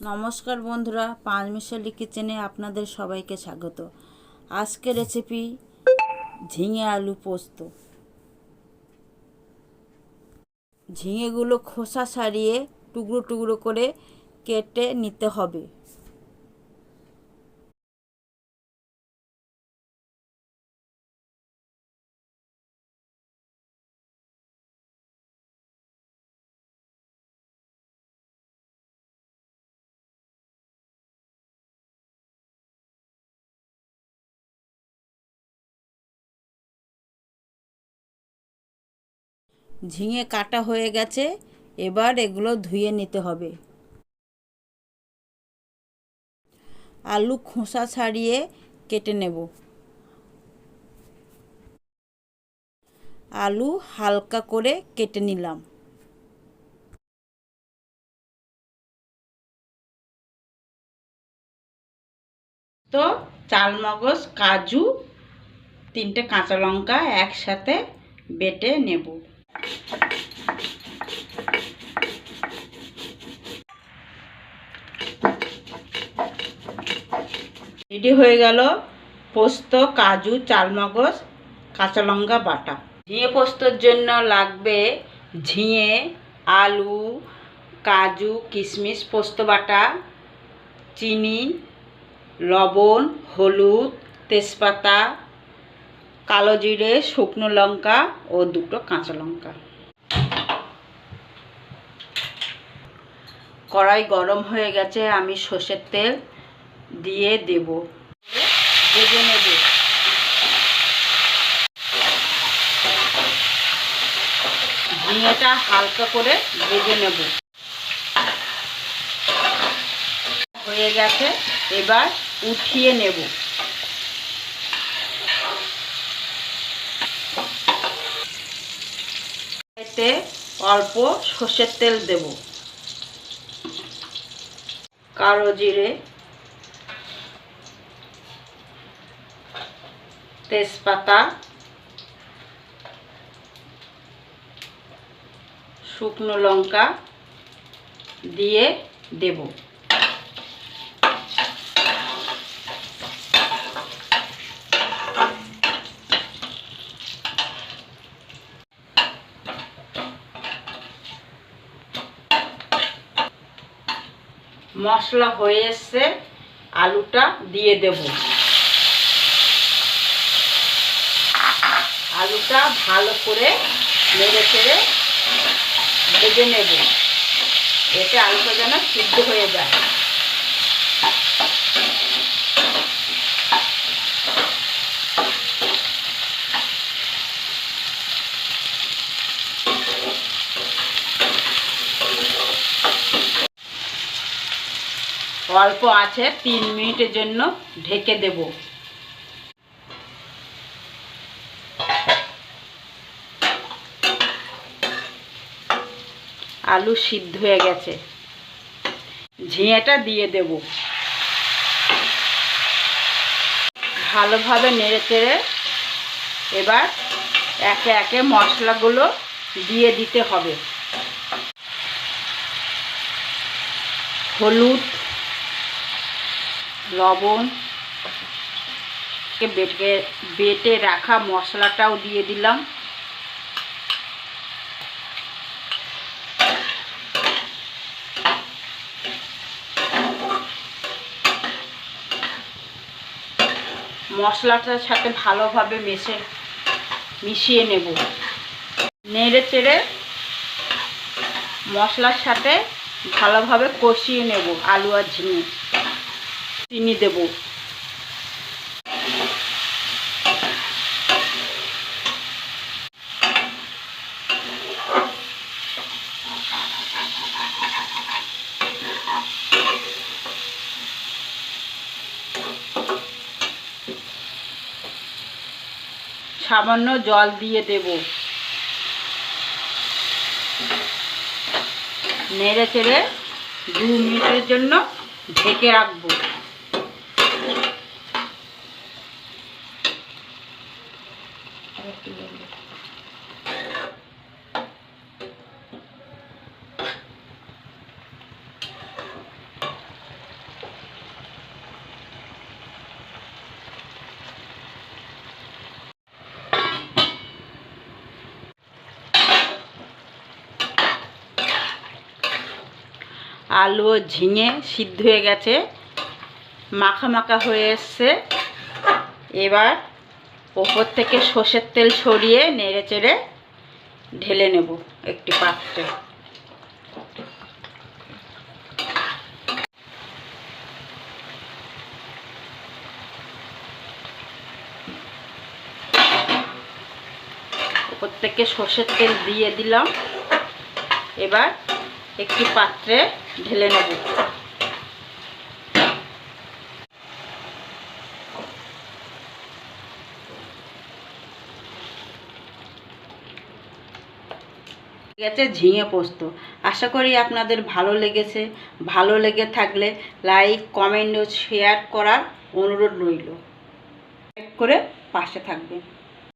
নমস্কার বন্ধুরা, পাঁচমিশালি কিচেনে আপনাদের সবাইকে স্বাগত। আজকে রেসিপি ঝিঙে আলু পোস্ত। ঝিঙেগুলো খোসা ছাড়িয়ে টুকরো টুকরো করে কেটে নিতে হবে। ঝিঙে কাটা হয়ে গেছে, এবার এগুলো ধুয়ে নিতে হবে। আলু খোসা ছাড়িয়ে কেটে নেব। আলু হালকা করে কেটে নিলাম। তো চালমগজ, কাজু, 3টে কাঁচা লঙ্কা একসাথে বেটে নেব। রেডি হয়ে গেল পোস্ত, কাজু, চালমগজ, কাঁচা লঙ্কা বাটা। ঝিঙে পোস্তর জন্য লাগবে ঝিঙে, আলু, কাজু, কিশমিশ, পোস্ত বাটা, চিনি, লবণ, হলুদ, তেজপাতা, কালো জিরে, শুকনো লঙ্কা ও 2টো কাঁচা লঙ্কা। কড়াই গরম হয়ে গেছে, আমি সর্ষের তেল দিয়ে দেব। ভেজে নেব। ঝিঙেটা হালকা করে ভেজে নেব। হয়ে গেছে, এবার উঠিয়ে নেব। এতে অল্প সর্ষের তেল দেব। কালো জিরে, তেজপাতা, শুকনো লঙ্কা দিয়ে দেব। মশলা হয়ে এসছে, আলুটা দিয়ে দেব। আলুটা ভালো করে নেড়ে চেড়ে ভেজে নেব। এতে আলুটা যেন সিদ্ধ হয়ে যায়। অল্প আছে 3 মিনিটের জন্য ঢেকে দেব। আলু সিদ্ধ হয়ে গেছে, ঝিঙেটা দিয়ে দেব। ভালোভাবে নেড়ে চেড়ে এবার একে একে মশলাগুলো দিয়ে দিতে হবে। হলুদ, লবণ, বেটে রাখা মশলাটাও দিয়ে দিলাম। মশলাটার সাথে ভালোভাবে মিশিয়ে নেব। নেড়ে চেড়ে মশলার সাথে ভালোভাবে কষিয়ে নেব। আলু আর ঝিঙে, চিনি দেব। সামান্য জল দিয়ে দেব। নেড়ে চেড়ে 2 মিনিটের জন্য ঢেকে রাখবো। আলু ও ঝিঙে সিদ্ধ হয়ে গেছে, মাখা মাখা হয়ে এসছে। এবার ওপর থেকে সর্ষের তেল সরিয়ে নেড়ে চেড়ে ঢেলে নেব একটি পাত্রে। ওপর থেকে সর্ষের তেল দিয়ে দিলাম। এবার একটি পাত্রে ঢেলে নেব। গেছে ঝিঙে পোস্ত। আশা করি আপনাদের ভালো লেগেছে। ভালো লেগে থাকলে লাইক, কমেন্ট ও শেয়ার করার অনুরোধ রইল। লাইক করে পাশে থাকবেন।